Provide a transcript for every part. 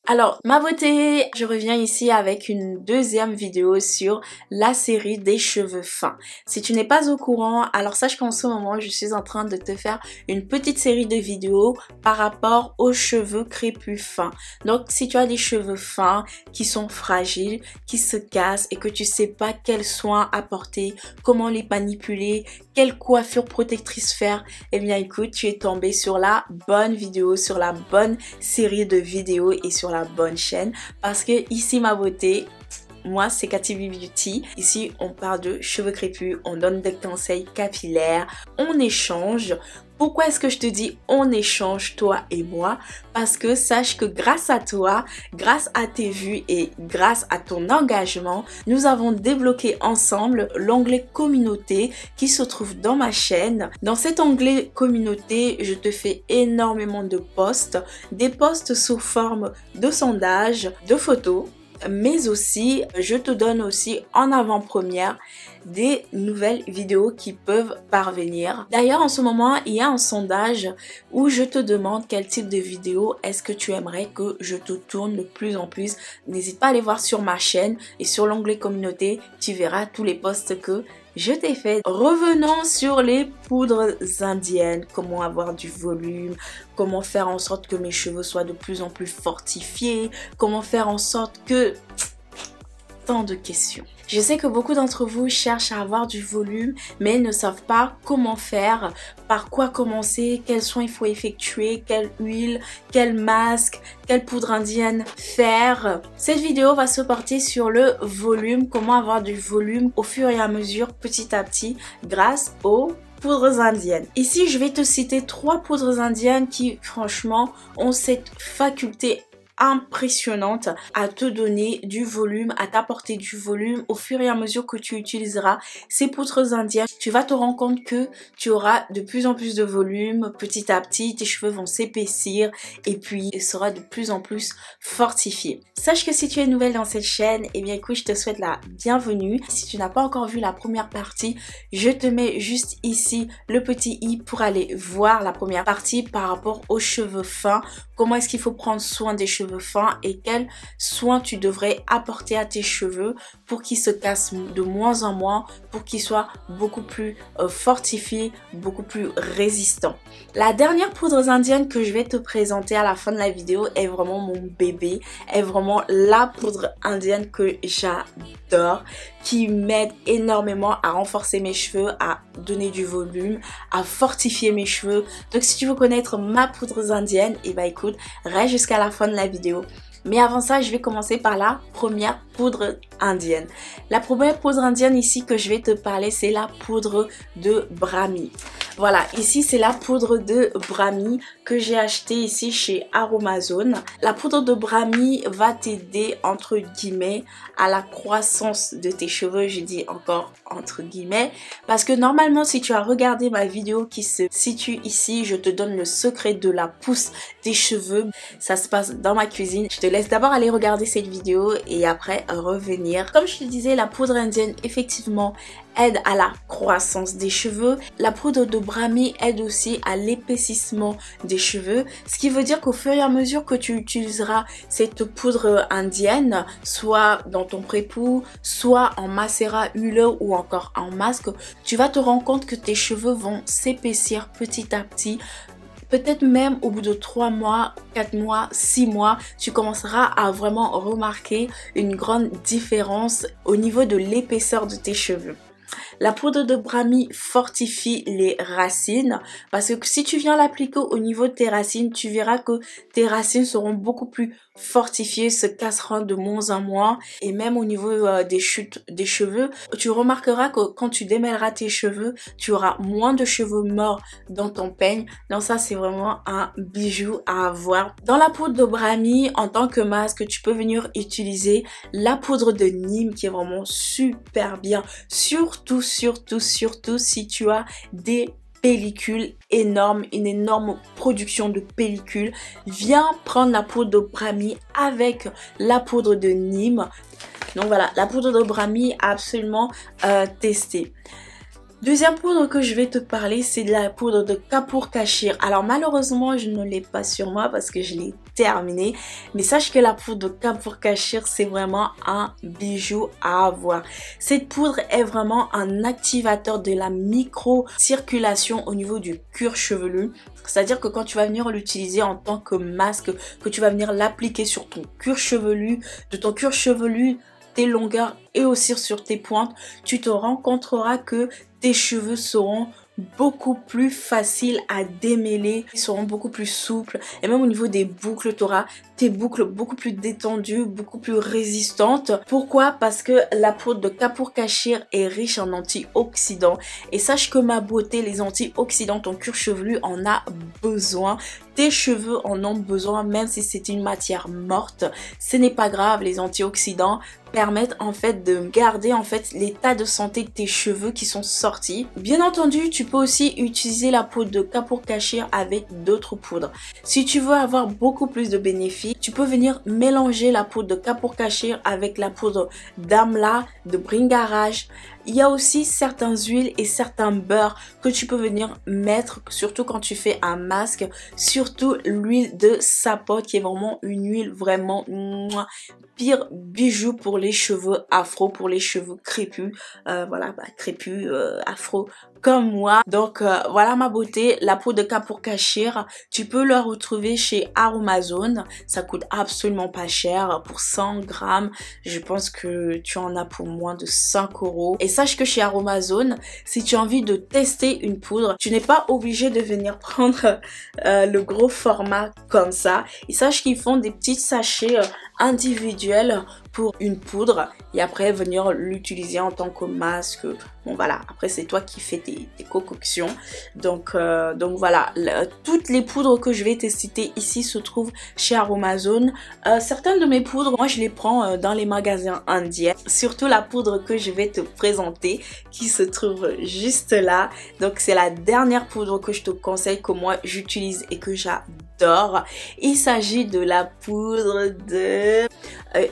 Alors, ma beauté, je reviens ici avec une deuxième vidéo sur la série des cheveux fins. Si tu n'es pas au courant, alors sache qu'en ce moment, je suis en train de te faire une petite série de vidéos par rapport aux cheveux crépus fins. Donc, si tu as des cheveux fins qui sont fragiles, qui se cassent et que tu sais pas quels soins apporter, comment les manipuler, quelle coiffure protectrice faire, eh bien écoute, tu es tombé sur la bonne vidéo, sur la bonne série de vidéos et sur la bonne chaîne, parce que ici ma beauté, moi c'est Cathy Beauty. Ici on parle de cheveux crépus, on donne des conseils capillaires, on échange. Pourquoi est-ce que je te dis on échange toi et moi? Parce que sache que grâce à toi, grâce à tes vues et grâce à ton engagement, nous avons débloqué ensemble l'onglet communauté qui se trouve dans ma chaîne. Dans cet onglet communauté, je te fais énormément de posts, des posts sous forme de sondages, de photos, mais aussi je te donne aussi en avant-première des nouvelles vidéos qui peuvent parvenir. D'ailleurs en ce moment il y a un sondage où je te demande quel type de vidéo est-ce que tu aimerais que je te tourne de plus en plus. N'hésite pas à aller voir sur ma chaîne et sur l'onglet communauté, tu verras tous les posts que je t'ai fait. Revenons sur les poudres indiennes, comment avoir du volume, comment faire en sorte que mes cheveux soient de plus en plus fortifiés, comment faire en sorte que... Tant de questions. Je sais que beaucoup d'entre vous cherchent à avoir du volume mais ne savent pas comment faire, par quoi commencer, quels soins il faut effectuer, quelle huile, quel masque, quelle poudre indienne faire. Cette vidéo va se porter sur le volume, comment avoir du volume au fur et à mesure, petit à petit, grâce aux poudres indiennes. Ici, je vais te citer 3 poudres indiennes qui, franchement, ont cette faculté impressionnante à te donner du volume, à t'apporter du volume au fur et à mesure que tu utiliseras ces poudres indiennes. Tu vas te rendre compte que tu auras de plus en plus de volume, petit à petit tes cheveux vont s'épaissir et puis il sera de plus en plus fortifié. Sache que si tu es nouvelle dans cette chaîne, eh bien écoute, je te souhaite la bienvenue. Si tu n'as pas encore vu la première partie, je te mets juste ici le petit i pour aller voir la première partie par rapport aux cheveux fins, comment est-ce qu'il faut prendre soin des cheveux fins et quels soins tu devrais apporter à tes cheveux pour qu'ils se cassent de moins en moins, pour qu'ils soient beaucoup plus fortifiés, beaucoup plus résistants. La dernière poudre indienne que je vais te présenter à la fin de la vidéo est vraiment mon bébé, est vraiment la poudre indienne que j'adore, qui m'aide énormément à renforcer mes cheveux, à donner du volume, à fortifier mes cheveux. Donc si tu veux connaître ma poudre indienne, et bah écoute, reste jusqu'à la fin de la vidéo. Mais avant ça, je vais commencer par la première poudre indienne. La première poudre indienne ici que je vais te parler, c'est la poudre de Brahmi. Voilà, ici c'est la poudre de Brahmi que j'ai acheté ici chez Aromazone. La poudre de Brahmi va t'aider entre guillemets à la croissance de tes cheveux. Je dis encore entre guillemets parce que normalement si tu as regardé ma vidéo qui se situe ici, je te donne le secret de la pousse des cheveux. Ça se passe dans ma cuisine. Je te laisse d'abord aller regarder cette vidéo et après revenir. Comme je te disais, la poudre indienne effectivement aide à la croissance des cheveux. La poudre de Brahmi aide aussi à l'épaississement des cheveux. Ce qui veut dire qu'au fur et à mesure que tu utiliseras cette poudre indienne, soit dans ton pré-pou, soit en macérat huileux ou encore en masque, tu vas te rendre compte que tes cheveux vont s'épaissir petit à petit. Peut-être même au bout de 3 mois, 4 mois, 6 mois, tu commenceras à vraiment remarquer une grande différence au niveau de l'épaisseur de tes cheveux. La poudre de Brahmi fortifie les racines parce que si tu viens l'appliquer au niveau de tes racines, tu verras que tes racines seront beaucoup plus fortifiées, se casseront de moins en moins et même au niveau des chutes des cheveux, tu remarqueras que quand tu démêleras tes cheveux, tu auras moins de cheveux morts dans ton peigne. Donc ça c'est vraiment un bijou à avoir. Dans la poudre de Brahmi, en tant que masque, tu peux venir utiliser la poudre de Nîmes qui est vraiment super bien, surtout si tu as des pellicules énormes, une énorme production de pellicules. Viens prendre la poudre de Brahmi avec la poudre de Nîmes. Donc voilà, la poudre de Brahmi absolument testée. Deuxième poudre que je vais te parler, c'est de la poudre de Kapoor Kashir. Alors malheureusement, je ne l'ai pas sur moi parce que je l'ai terminé. Mais sache que la poudre de Kapurkashir, c'est vraiment un bijou à avoir. Cette poudre est vraiment un activateur de la micro-circulation au niveau du cuir chevelu. C'est-à-dire que quand tu vas venir l'utiliser en tant que masque, que tu vas venir l'appliquer sur ton cuir chevelu, de ton cuir chevelu, tes longueurs et aussi sur tes pointes, tu te rencontreras que tes cheveux seront beaucoup plus faciles à démêler, ils seront beaucoup plus souples et même au niveau des boucles, tu auras tes boucles beaucoup plus détendues, beaucoup plus résistantes. Pourquoi? Parce que la poudre de Kapurkashir est riche en antioxydants et sache que ma beauté, les antioxydants, ton cuir chevelu en a besoin. Tes cheveux en ont besoin, même si c'est une matière morte. Ce n'est pas grave, les antioxydants permettent en fait de garder en fait l'état de santé de tes cheveux qui sont sortis. Bien entendu, tu peux aussi utiliser la poudre de Kapurkashir avec d'autres poudres. Si tu veux avoir beaucoup plus de bénéfices, tu peux venir mélanger la poudre de Kapurkashir avec la poudre d'Amla, de Bringaraj. Il y a aussi certaines huiles et certains beurres que tu peux venir mettre, surtout quand tu fais un masque, surtout l'huile de sapote qui est vraiment une huile vraiment pire bijou pour les cheveux afro, pour les cheveux crépus, voilà, crépus, afro comme moi. Donc voilà ma beauté, la peau de Kapurkashir, tu peux la retrouver chez Aromazone, ça coûte absolument pas cher, pour 100 grammes, je pense que tu en as pour moins de 5 €. Et sache que chez Aromazone, si tu as envie de tester une poudre, tu n'es pas obligé de venir prendre le gros format comme ça. Et sache qu'ils font des petits sachets individuels pour une poudre et après venir l'utiliser en tant que masque. Bon voilà, après c'est toi qui fais tes concoctions. Donc voilà, toutes les poudres que je vais te citer ici se trouvent chez Aromazone. Certaines de mes poudres, moi je les prends dans les magasins indiens. Surtout la poudre que je vais te présenter qui se trouve juste là. Donc c'est la dernière poudre que je te conseille, que moi j'utilise et que j'adore. Il s'agit de la poudre de...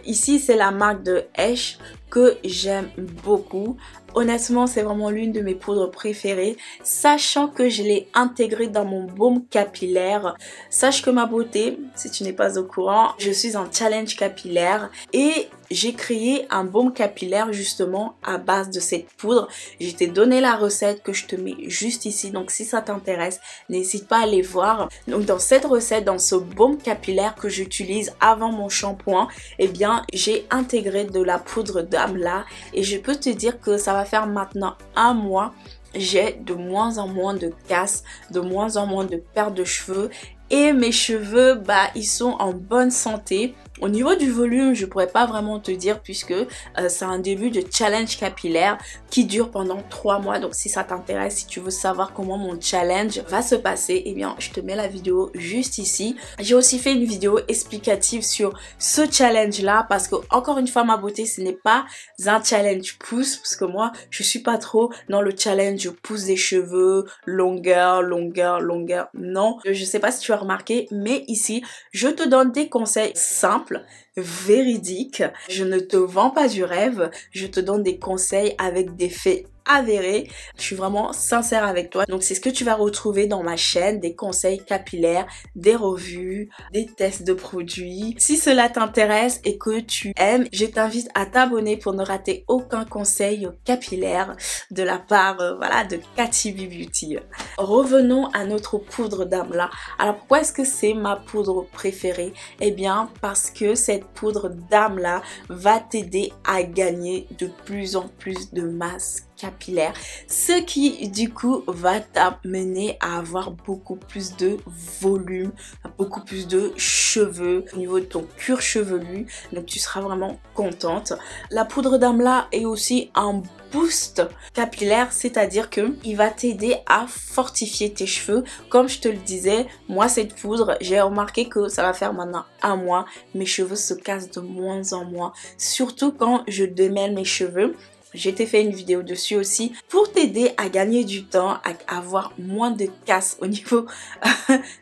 ici c'est la marque de Esh que j'aime beaucoup. Honnêtement, c'est vraiment l'une de mes poudres préférées, sachant que je l'ai intégrée dans mon baume capillaire. Sache que ma beauté, si tu n'es pas au courant, je suis en challenge capillaire et j'ai créé un baume capillaire justement à base de cette poudre. Je t'ai donné la recette que je te mets juste ici, donc si ça t'intéresse, n'hésite pas à aller voir. Donc dans cette recette, dans ce baume capillaire que j'utilise avant mon shampoing, eh bien j'ai intégré de la poudre d'Amla et je peux te dire que ça va faire maintenant un mois, j'ai de moins en moins de casses, de moins en moins de pertes de cheveux et mes cheveux, bah, ils sont en bonne santé. Au niveau du volume, je pourrais pas vraiment te dire puisque c'est un début de challenge capillaire qui dure pendant 3 mois. Donc si ça t'intéresse, si tu veux savoir comment mon challenge va se passer, eh bien je te mets la vidéo juste ici. J'ai aussi fait une vidéo explicative sur ce challenge là parce que encore une fois ma beauté, ce n'est pas un challenge pouce parce que moi je suis pas trop dans le challenge pouce des cheveux, longueur, non. Je sais pas si tu as remarqué, mais ici je te donne des conseils simples, véridique. Je ne te vends pas du rêve, je te donne des conseils avec des faits avérés. Je suis vraiment sincère avec toi. Donc c'est ce que tu vas retrouver dans ma chaîne, des conseils capillaires, des revues, des tests de produits. Si cela t'intéresse et que tu aimes, je t'invite à t'abonner pour ne rater aucun conseil capillaire de la part voilà, de Katy B Beauty. Revenons à notre poudre d'Amla. Alors pourquoi est-ce que c'est ma poudre préférée? Eh bien parce que cette poudre d'Amla va t'aider à gagner de plus en plus de masse capillaire, ce qui du coup va t'amener à avoir beaucoup plus de volume, beaucoup plus de cheveux au niveau de ton cuir chevelu, donc tu seras vraiment contente. La poudre d'Amla est aussi un boost capillaire, c'est-à-dire que il va t'aider à fortifier tes cheveux. Comme je te le disais, moi cette poudre, j'ai remarqué que ça va faire maintenant un mois, mes cheveux se cassent de moins en moins, surtout quand je démêle mes cheveux. J'ai fait une vidéo dessus aussi pour t'aider à gagner du temps, à avoir moins de casse au niveau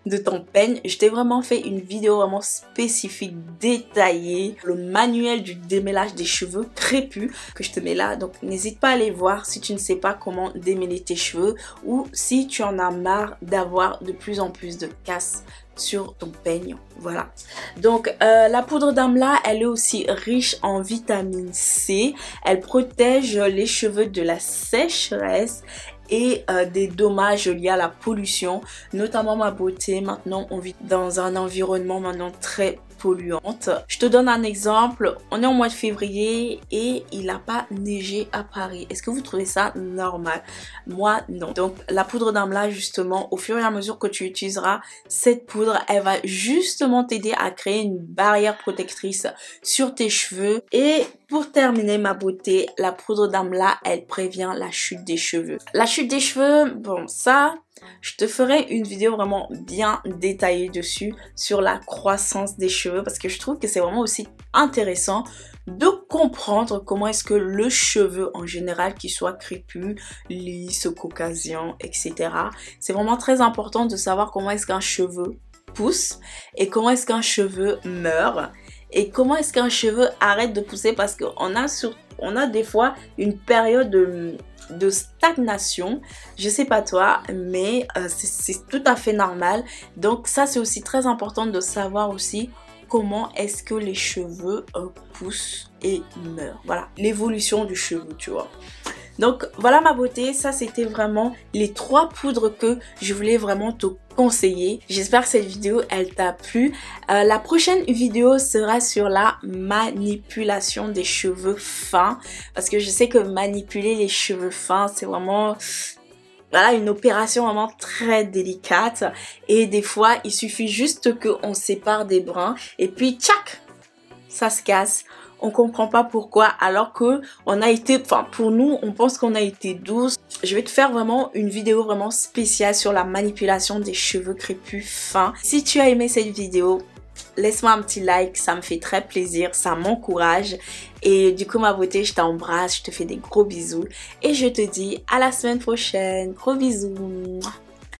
de ton peigne. Je t'ai vraiment fait une vidéo vraiment spécifique, détaillée, le manuel du démêlage des cheveux crépus que je te mets là. Donc n'hésite pas à aller voir si tu ne sais pas comment démêler tes cheveux ou si tu en as marre d'avoir de plus en plus de casse sur ton peigne. Voilà. Donc la poudre d'amla, elle est aussi riche en vitamine C. Elle protège les cheveux de la sécheresse et des dommages liés à la pollution, notamment ma beauté. Maintenant, on vit dans un environnement maintenant très polluante. Je te donne un exemple. On est au mois de février et il n'a pas neigé à Paris. Est-ce que vous trouvez ça normal? Moi, non. Donc, la poudre d'amla, justement, au fur et à mesure que tu utiliseras cette poudre, elle va justement t'aider à créer une barrière protectrice sur tes cheveux. Et pour terminer, ma beauté, la poudre d'amla, elle prévient la chute des cheveux. La chute des cheveux, bon, ça, je te ferai une vidéo vraiment bien détaillée dessus sur la croissance des cheveux parce que je trouve que c'est vraiment aussi intéressant de comprendre comment est-ce que le cheveu en général, qu'il soit crépus, lisse, caucasien, etc. C'est vraiment très important de savoir comment est-ce qu'un cheveu pousse et comment est-ce qu'un cheveu meurt et comment est-ce qu'un cheveu arrête de pousser parce qu'on a des fois une période de stagnation. Je sais pas toi, mais c'est tout à fait normal. Donc ça, c'est aussi très important de savoir aussi comment est-ce que les cheveux poussent et meurent. Voilà, l'évolution du cheveu, tu vois. Donc voilà ma beauté, ça c'était vraiment les 3 poudres que je voulais vraiment te conseiller. J'espère que cette vidéo elle t'a plu. La prochaine vidéo sera sur la manipulation des cheveux fins parce que je sais que manipuler les cheveux fins c'est vraiment... Voilà, une opération vraiment très délicate et des fois il suffit juste qu'on sépare des brins et puis tchac, ça se casse. On comprend pas pourquoi alors que on a été, enfin pour nous on pense qu'on a été douce. Je vais te faire vraiment une vidéo vraiment spéciale sur la manipulation des cheveux crépus fins. Si tu as aimé cette vidéo, laisse-moi un petit like, ça me fait très plaisir, ça m'encourage. Et du coup ma beauté, je t'embrasse, je te fais des gros bisous et je te dis à la semaine prochaine. Gros bisous.